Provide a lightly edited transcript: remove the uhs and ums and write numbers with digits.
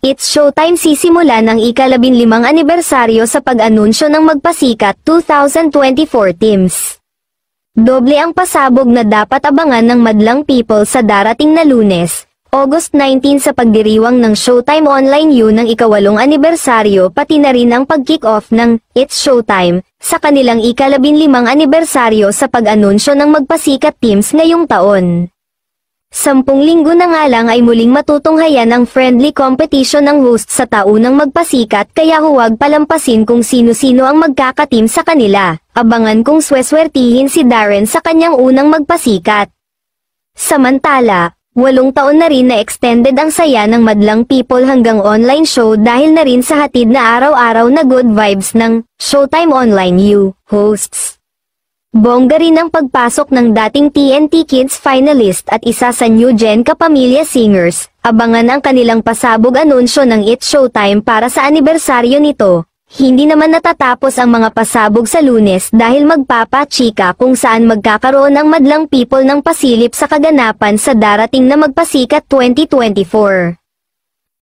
It's Showtime sisimulan ang ika-15 anibersaryo sa pag-anunsyo ng Magpasikat 2024 teams. Doble ang pasabog na dapat abangan ng madlang people sa darating na Lunes, August 19 sa pagdiriwang ng Showtime Online U ng ika-8 anibersaryo pati na rin ang pag-kick-off ng It's Showtime sa kanilang ika-15 anibersaryo sa pag-anunsyo ng Magpasikat teams ngayong taon. 10 linggo na nga lang ay muling matutunghayan ang friendly competition ng host sa taunang Magpasikat kaya huwag palampasin kung sino-sino ang magkakateam sa kanila. Abangan kung sweswertihin si Darren sa kanyang unang Magpasikat. Samantala, 8 taon na rin na extended ang saya ng madlang people hanggang online show dahil na rin sa hatid na araw-araw na good vibes ng Showtime Online U hosts. Bongga rin ang pagpasok ng dating TNT Kids finalist at isa sa New Gen Kapamilya Singers. Abangan ang kanilang pasabog anunsyo ng It's Showtime para sa anibersaryo nito. Hindi naman natatapos ang mga pasabog sa Lunes dahil magpapachika kung saan magkakaroon ang madlang people ng pasilip sa kaganapan sa darating na Magpasikat 2024.